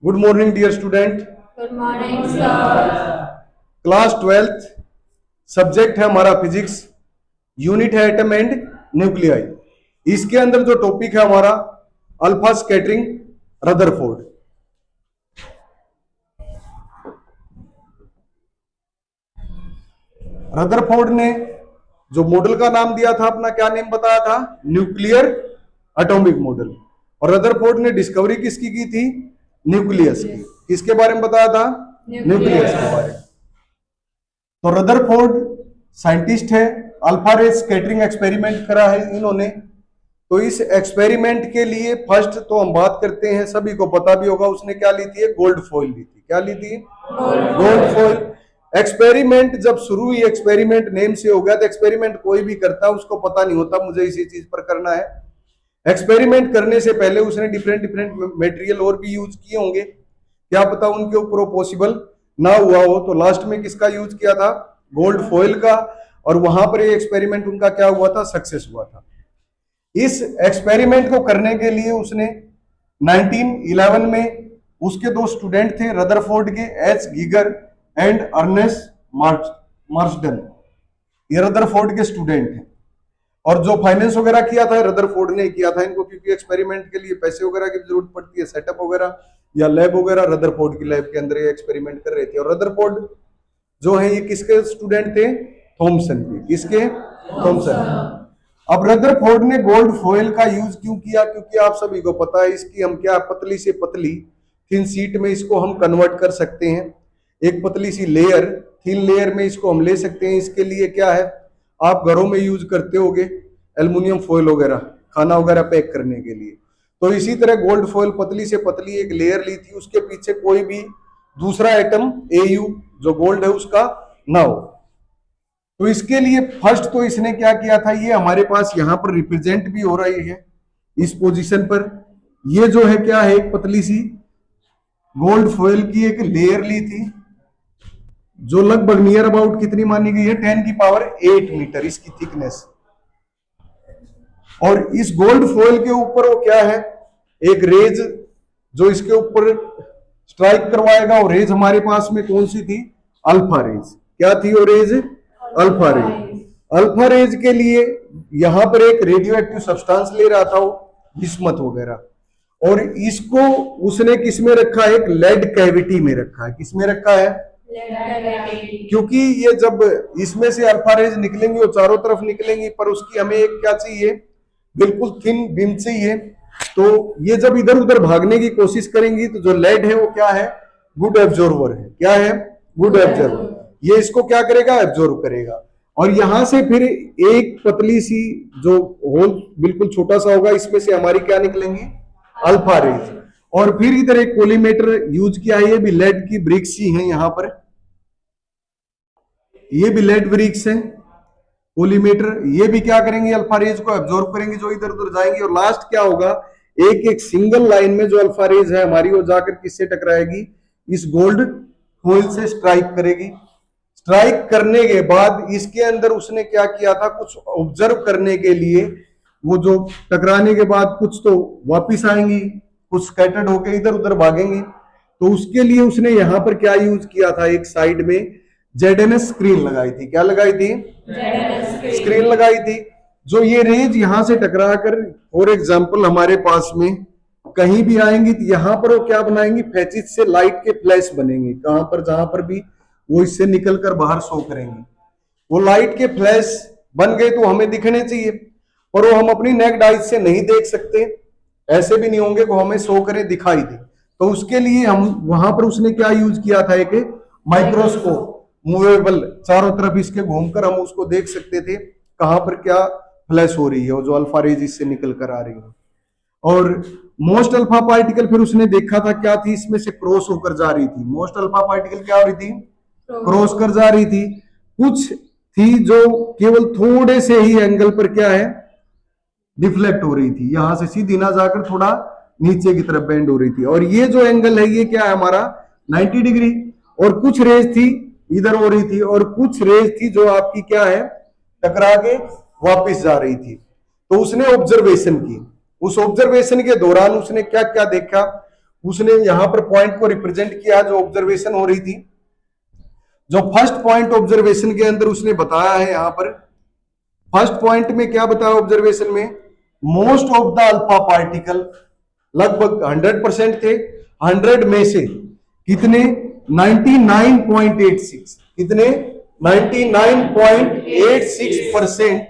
Good morning dear student. Good morning sir. Class 12th subject है हमारा physics, unit है atom and nuclei. इसके अंदर जो टॉपिक है हमारा अल्फा स्कैटरिंग रदरफोर्ड। रदरफोर्ड ने जो मॉडल का नाम दिया था अपना क्या नेम बताया था? Nuclear atomic model. और रदरफोर्ड ने डिस्कवरी किसकी की थी? न्यूक्लियस की। किसके बारे में बताया था? न्यूक्लियस के बारे में। तो रदरफोर्ड साइंटिस्ट है, अल्फा रे स्कैटरिंग एक्सपेरिमेंट करा है इन्होंने। तो इस एक्सपेरिमेंट के लिए फर्स्ट तो हम बात करते हैं, सभी को पता भी होगा उसने क्या ली थी? गोल्ड फॉइल ली थी। क्या ली थी? Gold foil. एक्सपेरिमेंट जब शुरू हुई, एक्सपेरिमेंट नेम से हो गया, तो एक्सपेरिमेंट कोई भी करता उसको पता नहीं होता मुझे इसी चीज पर करना है। एक्सपेरिमेंट करने से पहले उसने डिफरेंट डिफरेंट मटेरियल और भी यूज किए होंगे, क्या पता उनके ऊपर पॉसिबल ना हुआ हो। तो लास्ट में किसका यूज किया था? गोल्ड फॉइल का। और वहां पर ये एक्सपेरिमेंट उनका क्या हुआ था? सक्सेस हुआ था। इस एक्सपेरिमेंट को करने के लिए उसने 1911 में उसके दो स्टूडेंट थे रदरफोर्ड के, H Geiger and Ernest Marsden. ये रदरफोर्ड के स्टूडेंट हैं। और जो फाइनेंस वगैरह किया था रदरफोर्ड ने किया था इनको, क्योंकि एक्सपेरिमेंट के लिए पैसे वगैरह की जरूरत पड़ती है, सेटअप वगैरह या लैब वगैरह। रदरफोर्ड की लैब के अंदर ये एक्सपेरिमेंट कर रहे थे। और रदरफोर्ड जो है ये किसके स्टूडेंट थे? थॉमसन के। किसके? थॉमसन। अब रदरफोर्ड ने गोल्ड फॉइल का यूज क्यों किया? क्योंकि आप सभी को पता है इसकी हम क्या पतली से पतली थिन शीट में इसको हम कन्वर्ट कर सकते हैं। एक पतली सी लेयर, थिन लेयर में इसको हम ले सकते हैं। इसके लिए क्या है, आप घरों में यूज करते होगे एल्युमिनियम फॉइल वगैरह, खाना वगैरह पैक करने के लिए। तो इसी तरह गोल्ड फॉइल पतली से पतली एक लेयर ली थी, उसके पीछे कोई भी दूसरा एटम एयू जो गोल्ड है उसका ना हो। तो इसके लिए फर्स्ट तो इसने क्या किया था, ये हमारे पास यहां पर रिप्रेजेंट भी हो रही है इस पोजीशन पर। ये जो है क्या है, एक पतली सी गोल्ड फॉइल की एक लेयर ली थी, जो लगभग नियर अबाउट कितनी मानी गई है? 10⁸ मीटर इसकी थिकनेस। और इस गोल्ड फॉइल के ऊपर वो क्या है, एक रेज जो इसके ऊपर स्ट्राइक करवाएगा। और रेज हमारे पास में कौन सी थी? Alpha rays. क्या थी वो rays? Alpha rays. Alpha rays के लिए यहां पर एक रेडियो एक्टिव सब्सटेंस ले रहा था वो, बिस्मथ वगैरह। और इसको उसने किस में रखा है? एक लेड कैविटी में रखा है। किस में रखा है? क्योंकि ये जब इसमें से अल्फा रेज निकलेंगी वो चारों तरफ निकलेंगी, पर उसकी हमें एक क्या चाहिए? बिल्कुल थिन बीम चाहिए। तो ये जब इधर उधर भागने की कोशिश करेंगी तो जो लेड है वो क्या है? गुड एब्जॉर्वर है। क्या है? Good absorber. ये इसको क्या करेगा? एब्जॉर्व करेगा। और यहां से फिर एक पतली सी जो होल बिल्कुल छोटा सा होगा, इसमें से हमारी क्या निकलेंगी? Alpha rays. और फिर इधर एक कोलीमेटर यूज किया है, ये भी लेड की ब्रिक्स ही है यहां पर। ये भी लेड ब्रिक्स है। कोलीमेटर ये भी क्या करेंगे? अल्फा रेज को एब्जॉर्ब करेंगे जो इधर उधर जाएंगे। और लास्ट क्या होगा, एक एक सिंगल लाइन में जो अल्फा रेज है हमारी, वो जाकर किससे टकराएगी? इस गोल्ड फॉइल से स्ट्राइक करेगी। स्ट्राइक करने के बाद इसके अंदर उसने क्या किया था, कुछ ऑब्जर्व करने के लिए। वो जो टकराने के बाद कुछ तो वापिस आएंगी, कुछ स्कैटर्ड होकर इधर उधर भागेंगी। तो उसके लिए उसने यहां पर क्या यूज किया था, एक साइड में जेडएनएस स्क्रीन लगाई थी। क्या लगाई थी? स्क्रीन लगाई थी। जो ये रेज यहां से टकरा कर फॉर एग्जाम्पल हमारे पास में कहीं भी आएंगी तो यहां पर वो क्या बनाएंगी? फैचिस से लाइट के फ्लैश बनेंगे। कहां पर? जहां पर भी वो इससे निकलकर बाहर शो करेंगे। वो लाइट के फ्लैश बन गए तो हमें दिखने चाहिए, पर वो हम अपनी नेक्ड आइज से नहीं देख सकते। ऐसे भी नहीं होंगे वो हमें शो करें, दिखाई दे। तो उसके लिए हम वहां पर उसने क्या यूज किया था? एक माइक्रोस्कोप, मूवेबल, चारों तरफ इसके घूमकर हम उसको देख सकते थे कहां पर क्या फ्लैश हो रही है और जो अल्फा रेज इससे निकल कर आ रही है। और मोस्ट अल्फा पार्टिकल फिर उसने देखा था क्या थी, इसमें से क्रॉस होकर जा रही थी। मोस्ट अल्फा पार्टिकल क्या हो रही थी? क्रॉस कर जा रही थी। कुछ थी जो केवल थोड़े से ही एंगल पर क्या है? डिफ्लेक्ट हो रही थी, यहां से सीधी ना जाकर थोड़ा नीचे की तरफ बेंड हो रही थी। और ये जो एंगल है ये क्या है हमारा? 90 डिग्री। और कुछ रेज थी इधर हो रही थी, और कुछ रेज थी जो आपकी क्या है? टकरा के वापस जा रही थी। तो उसने ऑब्जर्वेशन की। उस ऑब्जर्वेशन के दौरान उसने क्या क्या देखा? उसने यहां पर पॉइंट को रिप्रेजेंट किया जो ऑब्जर्वेशन हो रही थी। जो फर्स्ट पॉइंट ऑब्जर्वेशन के अंदर उसने बताया है, यहां पर फर्स्ट पॉइंट में क्या बताया ऑब्जर्वेशन में, most of the alpha particle, लगभग 100% थे, 100 में से कितने, 99.86, कितने 99.86%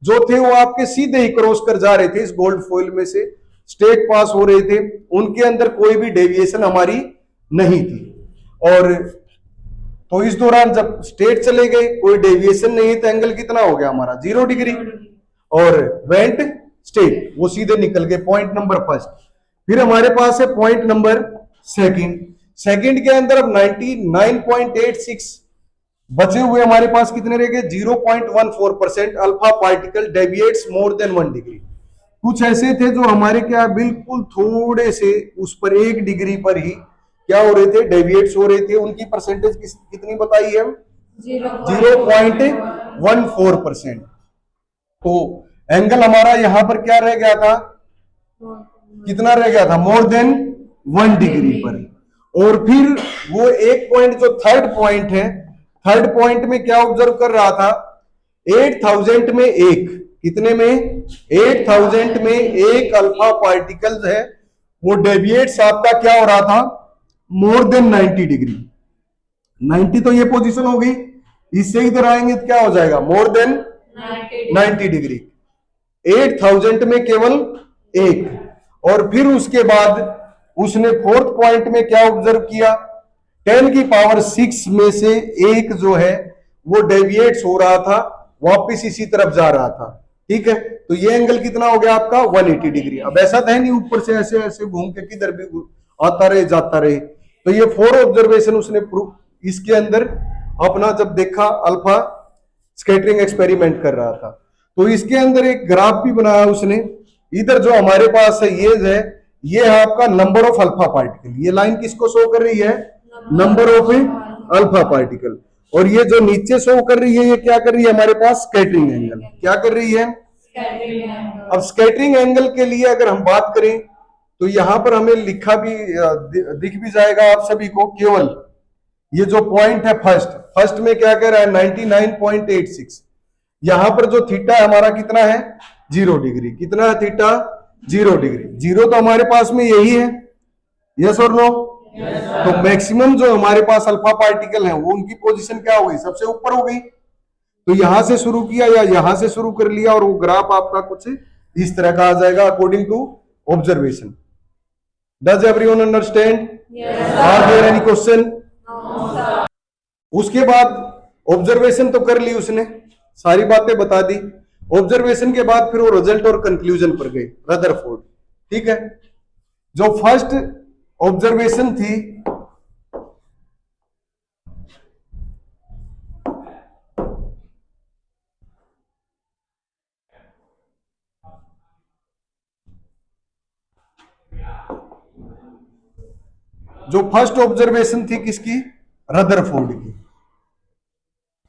जो थे वो आपके सीधे ही क्रॉस कर जा रहे थे, इस गोल्ड फॉइल में से स्टेट पास हो रहे थे, उनके अंदर कोई भी डेविएशन हमारी नहीं थी। और तो इस दौरान जब स्टेट चले गए, कोई डेविएशन नहीं, तो एंगल कितना हो गया हमारा 0 डिग्री, और वेंट स्टेट वो सीधे निकल गए, पॉइंट नंबर फर्स्ट। फिर हमारे पास है पॉइंट नंबर सेकंड के अंदर अब 99.86 बचे हुए हमारे पास कितने रह गए, 0.14% alpha particle deviates more than 1 degree. कुछ ऐसे थे जो हमारे क्या बिल्कुल थोड़े से उस पर 1 डिग्री पर ही क्या हो रहे थे, डेविएट्स हो रहे थे। उनकी परसेंटेज कितनी बताई है, 0.14%। तो एंगल हमारा यहां पर क्या रह गया था, कितना रह गया था, मोर देन 1 डिग्री पर। और फिर वो एक पॉइंट जो थर्ड पॉइंट है, थर्ड पॉइंट में क्या ऑब्जर्व कर रहा था, 8000 में एक, कितने में, 8000 में एक अल्फा पार्टिकल है वो डेविएट्स आपका क्या हो रहा था, मोर देन 90 डिग्री। 90 तो ये पोजीशन हो गई, इससे इधर आएंगे तो क्या हो जाएगा, मोर देन 90 डिग्री। 8000 में केवल एक। और फिर उसके बाद उसने फोर्थ पॉइंट में क्या ऑब्जर्व किया, 10 की पावर 6 में से एक जो है वो डेविएट्स हो रहा था, वापिस इसी तरफ जा रहा था। ठीक है, तो ये एंगल कितना हो गया आपका, 180 डिग्री। अब ऐसा तो है नहीं ऊपर से ऐसे ऐसे घूम के किधर भी आता रहे जाता रहे। तो ये 4 ऑब्जर्वेशन उसने इसके अंदर अपना जब देखा, अल्फा स्कैटरिंग एक्सपेरिमेंट कर रहा था, तो इसके अंदर एक ग्राफ भी बनाया उसने। इधर जो हमारे पास है ये है आपका नंबर ऑफ अल्फा पार्टिकल। ये लाइन किसको शो कर रही है, नंबर ऑफ अल्फा पार्टिकल। और ये जो नीचे शो कर रही है ये क्या कर रही है, हमारे पास स्कैटरिंग एंगल। क्या कर रही है, अब स्कैटरिंग एंगल के लिए अगर हम बात करें तो यहां पर हमें लिखा भी दिख भी जाएगा आप सभी को, केवल ये जो पॉइंट है फर्स्ट में क्या कह रहा है, 99.86। यहां पर जो थीटा है हमारा कितना है, 0 डिग्री। कितना है थीटा, 0 डिग्री। 0 तो हमारे पास में यही है, यस और नो। तो मैक्सिमम जो हमारे पास अल्फा पार्टिकल है वो उनकी पोजीशन क्या हो गई, सबसे ऊपर हो गई। तो यहां से शुरू किया या यहां से शुरू कर लिया, और वो ग्राफ आपका कुछ इस तरह का आ जाएगा according to observation. Does everyone understand, are there any question? उसके बाद ऑब्जर्वेशन तो कर ली उसने, सारी बातें बता दी। ऑब्जर्वेशन के बाद फिर वो रिजल्ट और कंक्लूजन पर गए, रदरफोर्ड। ठीक है, जो फर्स्ट ऑब्जर्वेशन थी किसकी, रदरफोर्ड की।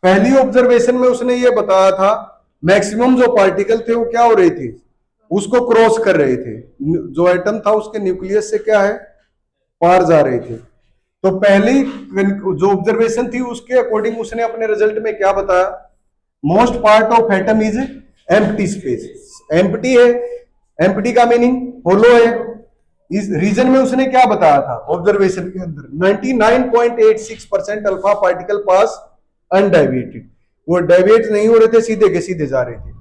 पहली ऑब्जर्वेशन में उसने ये बताया था मैक्सिमम जो पार्टिकल थे वो क्या हो रहे थे, उसको क्रॉस कर रहे थे, जो एटम था उसके न्यूक्लियस से क्या है, पार जा रहे थे। तो पहली जो ऑब्जर्वेशन थी उसके अकॉर्डिंग उसने अपने रिजल्ट में क्या बताया, most part of atom is empty space. Empty है, एम्प्टी का मीनिंग होलो है। इस रीजन में उसने क्या बताया था ऑब्जर्वेशन के अंदर, 99.86% अल्फा पार्टिकल पास अनडेविएटेड, वो डेविएट नहीं हो रहे थे, सीधे के सीधे जा रहे थे।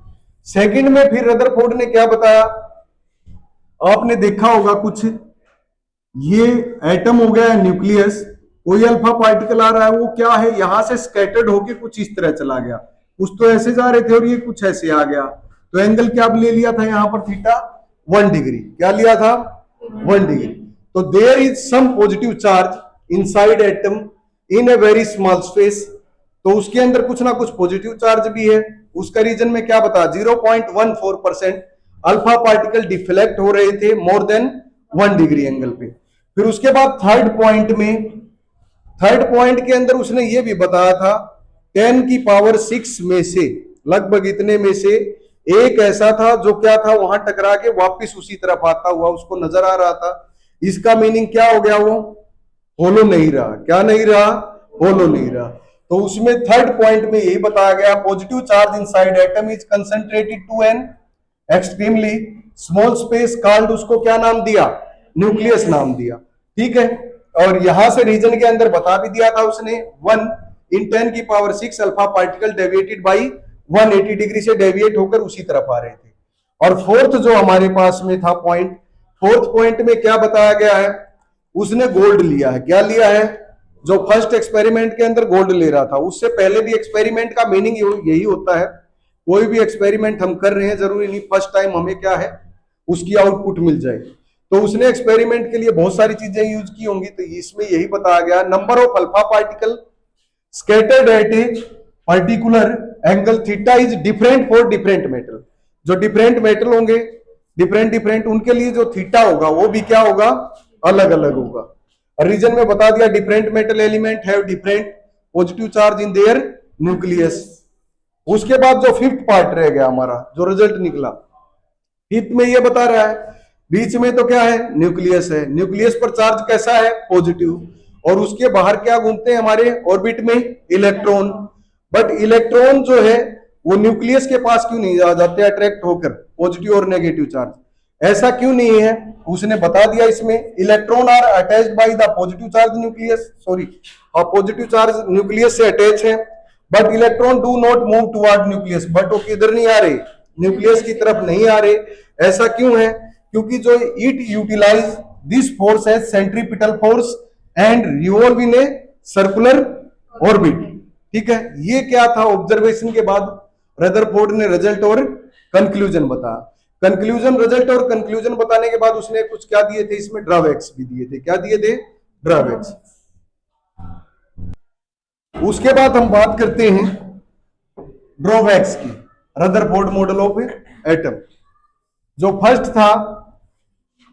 सेकंड में फिर रदरफोर्ड ने क्या बताया, आपने देखा होगा कुछ, ये एटम हो गया न्यूक्लियस, कोई अल्फा पार्टिकल आ रहा है, वो क्या है, यहां से स्कैटर्ड होके कुछ इस तरह चला गया, कुछ तो ऐसे जा रहे थे और ये कुछ ऐसे आ गया। तो एंगल क्या ले लिया था यहां पर, थीटा 1 डिग्री। क्या लिया था, 1 डिग्री। तो there is some positive charge inside atom in a very small space. तो उसके अंदर कुछ ना कुछ पॉजिटिव चार्ज भी है। उसका रीजन में क्या बता, 0.14% अल्फा पार्टिकल डिफ्लेक्ट हो रहे थे मोर देन 1 डिग्री एंगल पे। फिर उसके बाद थर्ड पॉइंट के अंदर उसने ये भी बताया था 10 की पावर 6 में से लगभग इतने में से एक ऐसा था जो क्या था, वहां टकरा के वापिस उसी तरफ आता हुआ उसको नजर आ रहा था। इसका मीनिंग क्या हो गया? वो होलो नहीं रहा। क्या नहीं रहा? होलो नहीं रहा। तो उसमें थर्ड पॉइंट में यही बताया गया, positive charge inside atom is concentrated to an extremely small space called, उसको क्या नाम दिया? न्यूक्लियस नाम दिया। ठीक है, और यहां से रीजन के अंदर बता भी दिया था उसने 1 × 10⁶ alpha particle deviated by 180 degree से डेविएट होकर उसी तरफ आ रहे थे। और फोर्थ जो हमारे पास में था पॉइंट, फोर्थ पॉइंट में क्या बताया गया है? उसने गोल्ड लिया है। क्या लिया है? जो फर्स्ट एक्सपेरिमेंट के अंदर गोल्ड ले रहा था, उससे पहले भी एक्सपेरिमेंट का मीनिंग यही होता है, कोई भी एक्सपेरिमेंट हम कर रहे हैं जरूरी नहीं फर्स्ट टाइम हमें क्या है उसकी आउटपुट मिल जाए। तो उसने एक्सपेरिमेंट के लिए बहुत सारी चीजें यूज की होंगी, तो इसमें यही बताया गया, number of alpha particle scattered at a particular angle theta is different for different metal. जो डिफरेंट मेटल होंगे डिफरेंट उनके लिए जो थीटा होगा वो भी क्या होगा? अलग अलग होगा। और रीजन में बता दिया, different metal element have different positive charge in their nucleus. उसके बाद जो फिफ्थ पार्ट रह गया हमारा, जो रिजल्ट निकला फिफ्थ में ये बता रहा है, बीच में तो क्या है? न्यूक्लियस है। न्यूक्लियस पर चार्ज कैसा है? पॉजिटिव। और उसके बाहर क्या घूमते हैं हमारे ऑर्बिट में? इलेक्ट्रॉन। बट इलेक्ट्रॉन जो है वो न्यूक्लियस के पास क्यों नहीं आ जाते अट्रैक्ट होकर, पॉजिटिव और नेगेटिव चार्ज? ऐसा क्यों नहीं है? उसने बता दिया इसमें, electron are attached by the positive charge nucleus, sorry positive charge nucleus से अटैच है, but electron do not move toward nucleus. But वो किधर नहीं आ रहे? न्यूक्लियस की तरफ नहीं आ रहे। ऐसा क्यों है? क्योंकि जो it utilize this force as centripetal force and revolve in a circular orbit. ठीक है, ये क्या था? ऑब्जर्वेशन के बाद रदरफोर्ड ने रिजल्ट और कंक्लूजन बताया। कंक्लूजन, रिजल्ट और कंक्लूजन बताने के बाद उसने कुछ क्या दिए थे इसमें? ड्रॉबैक्स भी दिए थे। क्या दिए थे? ड्रॉबैक्स। उसके बाद हम बात करते हैं ड्रॉबैक्स की, रदरफोर्ड मॉडल ऑफ एटम। जो फर्स्ट था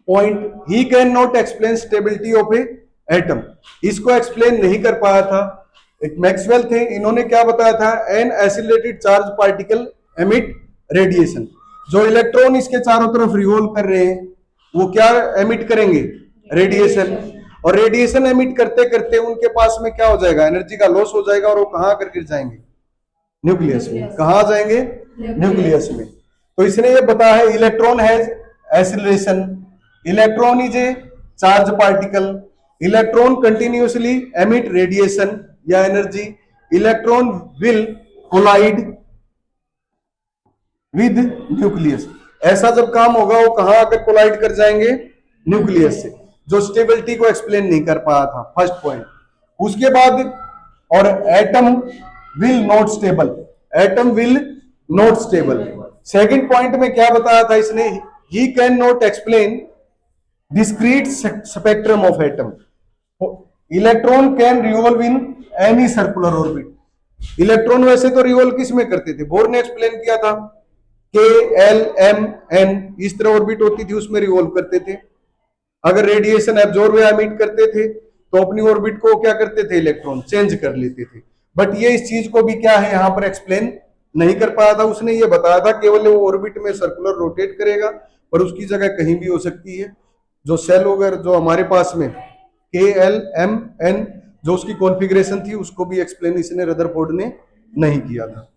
point, he can not explain stability of A atom. इसको एक्सप्लेन नहीं कर पाया था। एक मैक्सवेल थे, इन्होंने क्या बताया था? An accelerated charge particle emit radiation. जो इलेक्ट्रॉन इसके चारों तरफ रिवॉल्व कर रहे हैं वो क्या एमिट करेंगे? रेडिएशन। और रेडिएशन एमिट करते करते उनके पास में क्या हो जाएगा? एनर्जी का लॉस हो जाएगा और वो कहां आकर गिर जाएंगे? न्यूक्लियस में। कहां जाएंगे? न्यूक्लियस में। तो इसने ये बताया है, electron has acceleration, electron is a charge particle, electron continuously emit radiation या energy, electron will collide with nucleus. ऐसा जब काम होगा वो कहां आकर कोलाइड कर जाएंगे? न्यूक्लियस से। जो स्टेबिलिटी को एक्सप्लेन नहीं कर पाया था, फर्स्ट पॉइंट। उसके बाद, और atom will not stable, atom will not stable. Second point में क्या बताया था इसने? He can not explain discrete spectrum of atom, electron can revolve in any circular orbit. Electron वैसे तो रिवॉल्व किस में करते थे? बोर ने एक्सप्लेन किया था, के एल एम एन इस तरह ऑर्बिट होती थी, उसमें रिवॉल्व करते थे। अगर रेडिएशन एब्जॉर्ब या एमिट करते थे तो अपनी ऑर्बिट को क्या करते थे? इलेक्ट्रॉन चेंज कर लेते थे। बट ये इस चीज को भी क्या है यहां पर एक्सप्लेन नहीं कर पाया था। उसने ये बताया था केवल वो ऑर्बिट में सर्कुलर रोटेट करेगा, पर उसकी जगह कहीं भी हो सकती है। जो सेल वगैरह जो हमारे पास में के एल एम एन जो उसकी कॉन्फ़िगरेशन थी उसको भी एक्सप्लेन इसने रदरफोर्ड ने नहीं किया था।